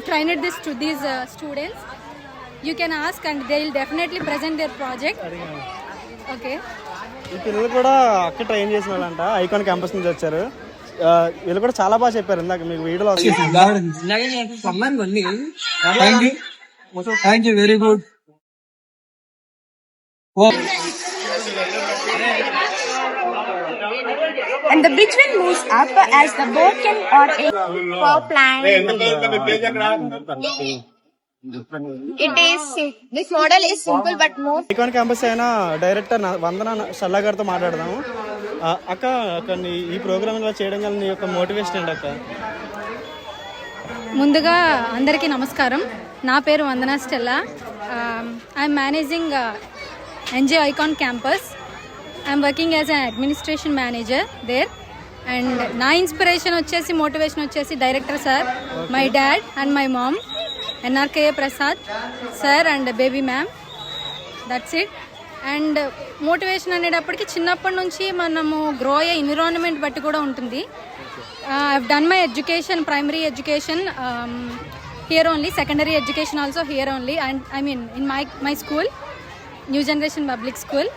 trained this to these students. You can ask and they will definitely present their project. Okay. ఈ పిల్లలు కూడా అక్కడ train చేసిన వాళ్ళంట, icon campus నుంచి వచ్చారు. వీళ్ళు కూడా చాలా బాగా చెప్పారు. ఇందాక మీకు వీడియోలో thank you very good. And the bridge will move up as the boat can or a power plant. It is, this model is simple but more. Icon campus అయినా డైరెక్టర్ వందన షల్లా గారితో మాట్లాడదాము. అక్క, ఈ ప్రోగ్రామ్ ఇలా చేయడం వల్ల నీ యొక్క మోటివేషన్ ఏంటి అక్క? ముందుగా అందరికీ నమస్కారం. నా పేరు Vandana Stella. I'm managing NJ icon campus. I'm working as an administration manager there. And నా ఇన్స్పిరేషన్ వచ్చేసి, మోటివేషన్ వచ్చేసి director sir, my dad and my mom, NRKA Prasad sir and baby ma'am. That's it. And motivation అనేటప్పటికి చిన్నప్పటి నుంచి మనము grow అయ్యే environment బట్టి కూడా ఉంటుంది. I've done my education, primary education here only, secondary education also here only. And I mean in my school, new generation public school.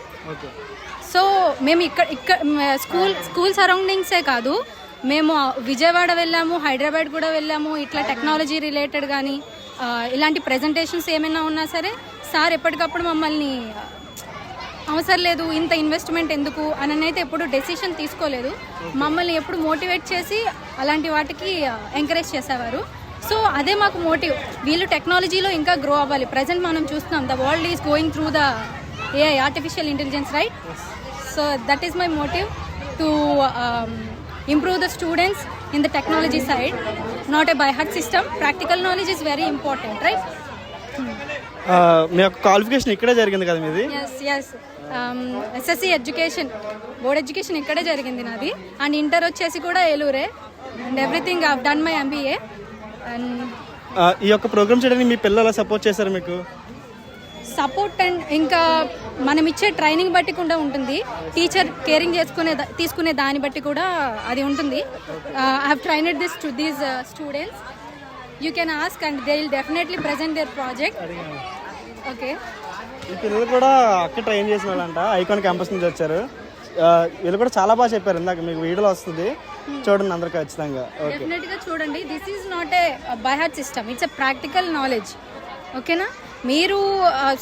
So మేము ఇక్కడ స్కూల్ సరౌండింగ్సే కాదు, మేము విజయవాడ వెళ్ళాము, హైదరాబాద్ కూడా వెళ్ళాము. ఇట్లా టెక్నాలజీ రిలేటెడ్ కానీ ఇలాంటి ప్రజెంటేషన్స్ ఏమైనా ఉన్నా సరే సార్ ఎప్పటికప్పుడు మమ్మల్ని అవసరం లేదు, ఇంత ఇన్వెస్ట్మెంట్ ఎందుకు అని అయితే ఎప్పుడు డెసిషన్ తీసుకోలేదు. మమ్మల్ని ఎప్పుడు మోటివేట్ చేసి అలాంటి వాటికి ఎంకరేజ్ చేసేవారు. సో అదే మాకు మోటివ్. వీళ్ళు టెక్నాలజీలో ఇంకా గ్రో అవ్వాలి. ప్రజెంట్ మనం చూస్తున్నాం, the world is going through the AI, artificial intelligence, right? So that is my motive to improve the students in the technology side, not a by heart system. Practical knowledge is very important, right? మీ యొక్క qualification ఇక్కడే జరిగింది కదా మీది? Yes. SSC education, board education ఇక్కడే జరిగింది నాది. And inter వచ్చేసి కూడా ఏలూరే. And everything I have done my MBA. And ఈ యొక్క ప్రోగ్రామ్ చేయడానికి మీ పిల్లలు ఎలా సపోర్ట్ చేశారు మీకు? సపోర్ట్ అండ్ ఇంకా మనం ఇచ్చే ట్రైనింగ్ బట్టి కూడా ఉంటుంది. టీచర్ కేరింగ్ తీసుకునే దాన్ని బట్టి కూడా అది ఉంటుంది. I have trained this to these students. You can ask and they will definitely present their project. Okay. ఈ పిల్లలు కూడా అక్కడ ట్రైన్ చేసిన వాళ్ళంట, ఐకాన్ క్యాంపస్ నుంచి వచ్చారు. వీళ్ళు కూడా చాలా బాగా చెప్పారు. ఇందాక మీకు వీడియోలో వస్తుంది, చూడండి అందరు ఖచ్చితంగా. డెఫినెట్ గా చూడండి. This is not a by heart system, it's a practical knowledge. ఓకేనా? మీరు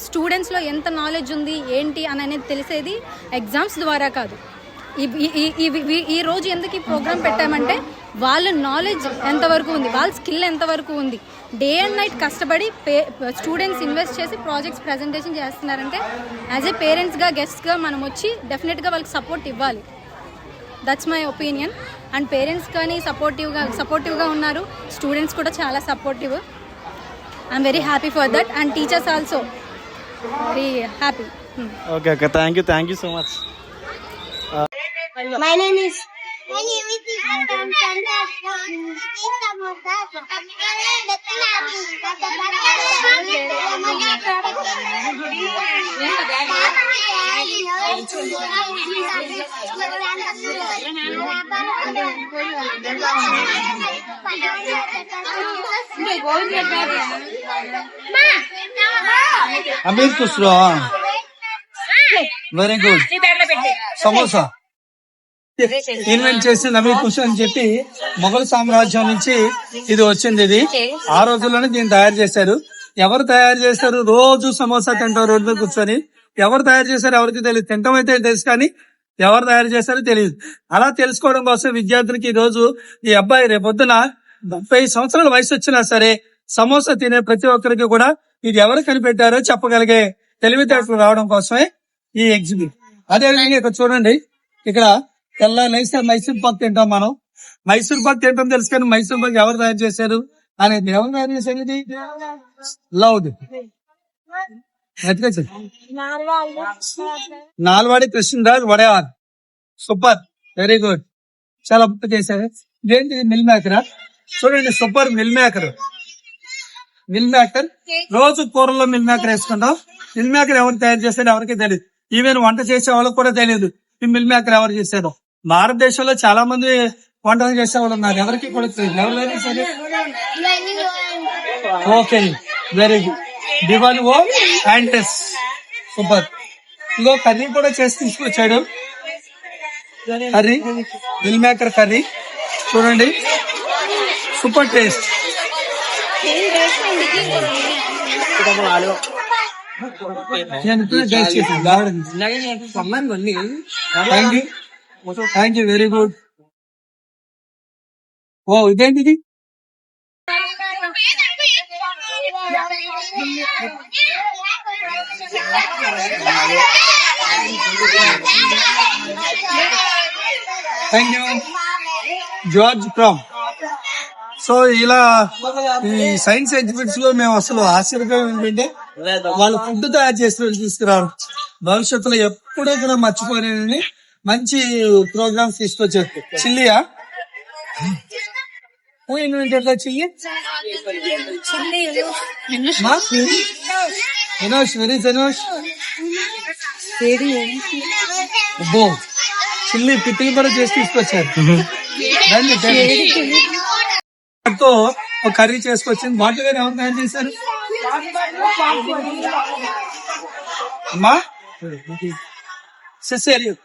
స్టూడెంట్స్లో ఎంత నాలెడ్జ్ ఉంది ఏంటి అని అనేది తెలిసేది ఎగ్జామ్స్ ద్వారా కాదు. ఈ రోజు ఎందుకు ఈ ప్రోగ్రామ్ పెట్టామంటే వాళ్ళ నాలెడ్జ్ ఎంతవరకు ఉంది, వాళ్ళ స్కిల్ ఎంతవరకు ఉంది. డే అండ్ నైట్ కష్టపడి స్టూడెంట్స్ ఇన్వెస్ట్ చేసి ప్రాజెక్ట్స్ ప్రజెంటేషన్ చేస్తున్నారంటే యాజ్ ఏ పేరెంట్స్గా, గెస్ట్గా మనం వచ్చి డెఫినెట్గా వాళ్ళకి సపోర్ట్ ఇవ్వాలి. That's my opinion. And parents కానీ సపోర్టివ్గా ఉన్నారు, స్టూడెంట్స్ కూడా చాలా supportive. I'm very happy for that, and teachers also very happy. Okay, thank you so much. My name is Amir Khusro. Very good. Samosa invent చేసింది అమీర్ ఖుస్రో అని చెప్పి మొఘల్ సామ్రాజ్యం నుంచి ఇది వచ్చింది. ఇది ఆ రోజుల్లోనే దీన్ని తయారు చేశారు. ఎవరు తయారు చేశారు? రోజు సమోసా తింటారు రోడ్డు మీద కూర్చొని. ఎవరు తయారు చేశారు ఎవరికి తెలియదు. తింటాం అయితే తెలుసు కానీ ఎవరు తయారు చేశారో తెలియదు. అలా తెలుసుకోవడం కోసం విద్యార్థులకి ఈ రోజు ఈ అబ్బాయి రేపొద్దున 30 సంవత్సరాల వయసు వచ్చినా సరే సమోసా తినే ప్రతి ఒక్కరికి కూడా ఇది ఎవరు కనిపెట్టారో చెప్పగలిగే తెలివితేటలు రావడం కోసమే ఈ ఎగ్జిబిట్. అదేవిధంగా ఇక్కడ చూడండి, ఇక్కడ తెల్లారైతే మైసూర్ పాక్ తింటాం మనం. మైసూర్ పాక్ తింటాం తెలుసు కానీ మైసూర్ పాక్ ఎవరు తయారు చేశారు అనేది, ఎవరు తయారు చేశారు? ఇది లౌడ్ Nalvadi Krishnaraj Wadiyar. Super, very good, చాలా బాగా చేశారు. ఇదేంటి మిల్ మేకరా? చూడండి, సూపర్ మిల్ మేకర్. రోజు కూరల్లో మిల్ మేకర్ వేసుకుంటాం. మిల్ మేకర్ ఎవరు తయారు చేశారో ఎవరికి తెలియదు. ఈవెన్ వంట చేసే వాళ్ళకి కూడా తెలియదు ఈ మిల్ మేకర్ ఎవరు చేశారో. భారతదేశంలో చాలా మంది వంటలు చేసే వాళ్ళు ఉన్నారు, ఎవరికి కూడా తెలియదు. ఎవరైనా సరే ఓకే, వెరీ గుడ్. దివాళి ఓ అండ్ సూపర్. ఇంకో కర్రీ కూడా చేసి తీసుకొచ్చాడు. కర్రీ మిల్ మేకర్ కర్రీ చూడండి, super taste. Thank you, very good. Oh ఇదేంటిది? Thank you George from. So ఇలా ఈ సైన్స్ ఎగ్జిబిట్స్ లో మేము అసలు ఆశ్చర్యపోయి ఏంటంటే వాళ్ళు ఫుడ్ తయారు చేసి తీసుకురారు. భవిష్యత్తులో ఎప్పుడూ కూడా మర్చిపోలేని మంచి ప్రోగ్రామ్స్ తీసుకొచ్చారు. చిల్లియా ఇన్వెంటెడ్ చిల్లి ఎనోష్, వెరీ ఎనోష్. అబ్బో, చిల్లి పిట్టింగ్ కూడా చేసి తీసుకొచ్చారు. తో ఒక కర్రీ చేసుకొచ్చింది. వాటి గారు ఎవరు తయారు చేశారు అమ్మా? Caesarean.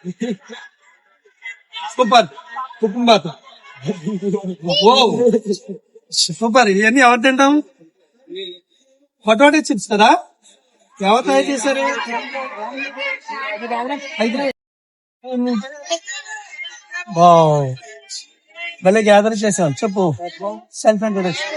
Super cucumber. Oh super. ఇవన్నీ ఎవరు తింటాం? పొటాటో చిప్స్ కదా, ఎవరు తయారు చేశారు? భలే గ్యాదర్ చేసాం. చెప్పు self introduction.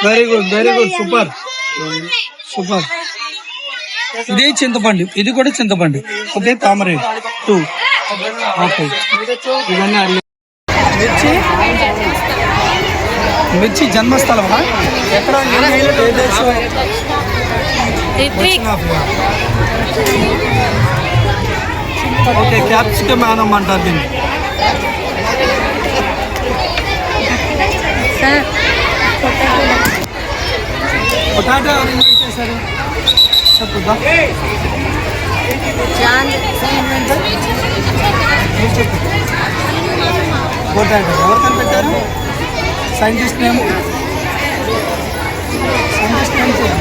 Very good, very good, super super. ఇది చింతపండు, ఇది కూడా చింతపండు. ఓకే, తామరే 2. ఓకే, ఇవన్నీ మిర్చి. మిర్చి జన్మస్థలమా? ఎక్కడ? ఓకే, క్యాప్సికమ్ యానం అంటారు దీన్ని. పొటాటో ఎవరు ఇన్వెంట్ చేశారు? చెప్పుదా. పొటాటో ఎవరు కనిపెట్టారు? Scientist name. సైంటిస్ట్ నేమ్ చెప్పు.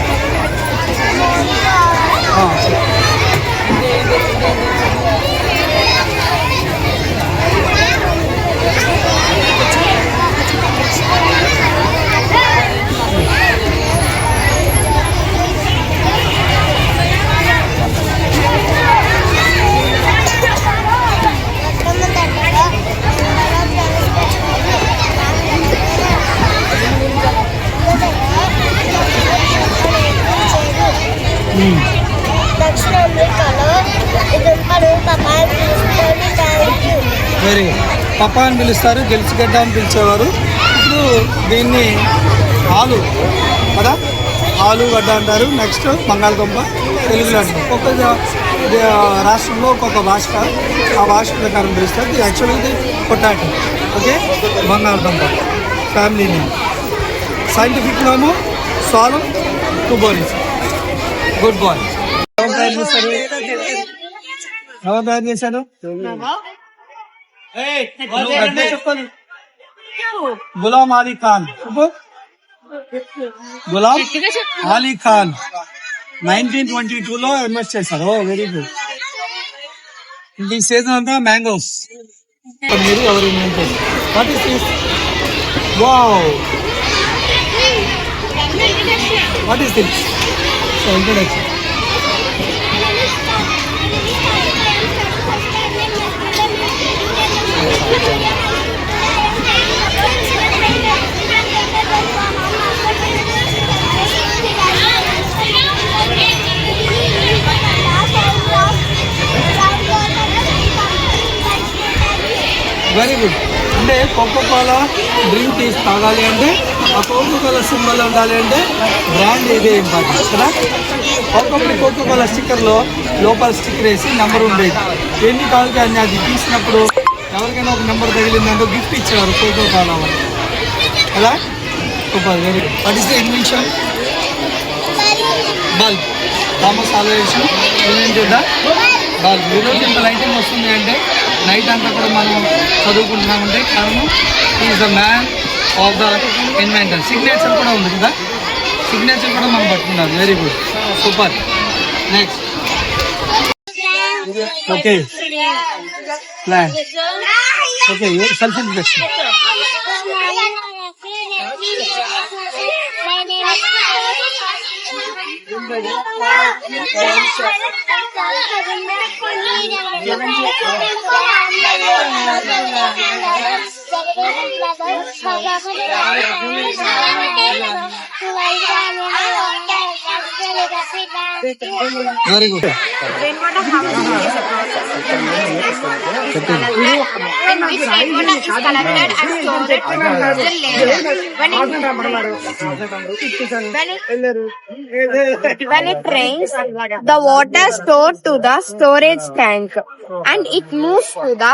దక్షిణ అమెరికాలో ఇదంతా పప్పా అని పిలుస్తారు. వెరీ పప్పా అని పిలుస్తారు, గెలిచిగడ్డ అని పిలిచేవారు. ఇప్పుడు దీన్ని ఆలు కదా, ఆలుగడ్డ అంటారు. నెక్స్ట్ బంగాళదుంప తెలుగులో అంటారు. ఒక్కొక్క రాష్ట్రంలో ఒక్కొక్క భాష, ఆ భాష ప్రకారం పిలుస్తారు. ఇది యాక్చువల్గా ఇది పొటాటో. ఓకే, బంగాళదుంప ఫ్యామిలీ నేమ్. సైంటిఫిక్ నేమ్ సాలం టుబోరిస్. Good boy. ఎవరు తయారు చేశారు? ఎవరు తయారు చేశారు? చెప్పండి. గులాం అలీ ఖాన్. గులాం అలీ ఖాన్ 1922లో ఇన్వెస్ట్ చేశారు. Very good. ఈ సీజన్ అంతా మ్యాంగోస్. మీరు ఎవరు ఇన్వెంట్ చేశారు? What is this? Wow, what is this? Introduction. Very good. అంటే కోకోకోలా డ్రింక్ తీసి తాగాలి అంటే ఆ కోకోకోలా సింబల్ ఉండాలి అంటే బ్రాండ్ ఇదే ఇంపార్టెంట్ కదా. ఒకప్పుడు కోకోకోలా స్టిక్కర్లో లోపల స్టిక్కర్ వేసి నెంబర్ ఉండేది. ఎన్ని కావాలి అన్ని అది తీసినప్పుడు ఎవరికైనా ఒక నెంబర్ తగిలిందంటే గిఫ్ట్ ఇచ్చేవారు ఫోటో కావాలి కదా. Super, very good. What is the invention? Bulb. Thomas Alva Edison invented the bulb. ఈరోజు ఇంత లైటింగ్ వస్తుంది అంటే నైట్ అంతా కూడా మనం చదువుకుంటున్నామంటే కారణం is the man of the inventor. Signature కూడా ఉంది కదా, సిగ్నేచర్ కూడా మనం పట్టుకున్నారు. Very good, super. Next. Okay, plan. Okay, self introduction. Very good. Rainwater harvesting is a process in which rainwater is collected and stored at the layer. When it rains, the water stored to the storage tank and it moves to the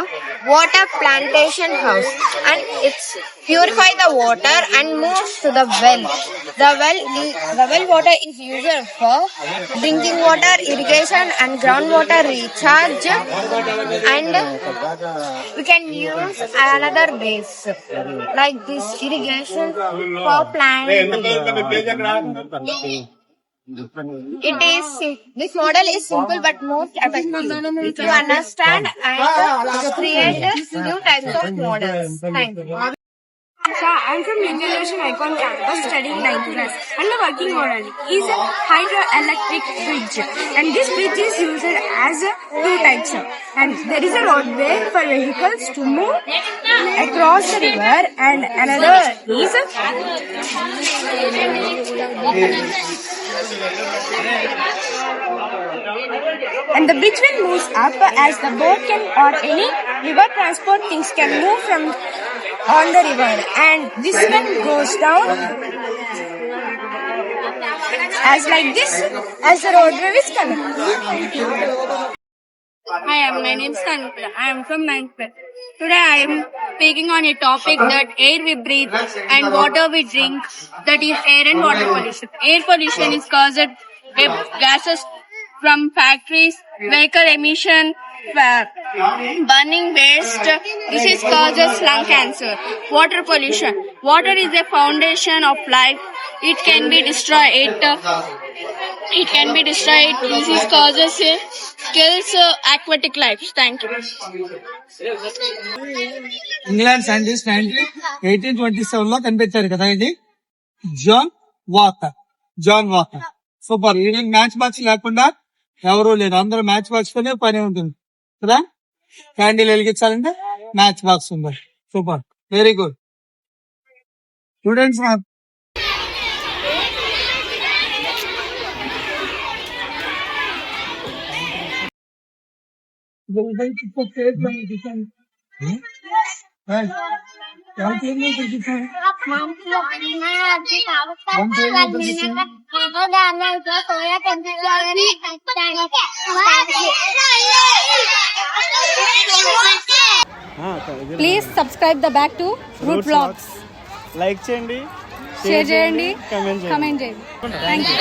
water plantation house and it's purify the water and moves to the well. The well water is used for drinking water, irrigation and groundwater recharge, and we can use another ways like this irrigation for plants. This model is simple but most effective to understand and create new types of models. Thank you. I'm from New Generation Icon Campus studying 9th class and the working model is a hydroelectric bridge, and this bridge is used as two types, and there is a roadway for vehicles to move across the river and another is and the bridge will move up as the boat can or any river transport things can move from on the river, and this one goes down as like this as the roadway is connected. Hi, my name is Tanvir. I am from 9th class. Today I am speaking on a topic that air we breathe and water we drink, that is air and water pollution. Air pollution is caused by gases from factories, vehicle emission, burning waste. This is causes lung cancer. Water pollution. Water is a foundation of life. It can be destroyed. This is causes kills aquatic life. Thank you. England scientist 1827 లో కనిపెట్టారు కదా ఇది, John walker. Super. ఇది match box లేకుండా ఎవరూ లేరు, అందరూ match box తోనే పని ఉంటుంది కదా. క్యాండిల్ వెలిగించాలంటే మ్యాచ్ బాక్స్ ఉంది. Super, very good. Students please subscribe the back to root blogs. Like చేయండి, షేర్ చేయండి, కమెంట్ కమెంట్ చేయండి. Thank you.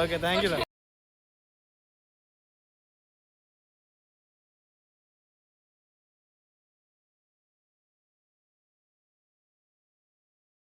Okay, thank you.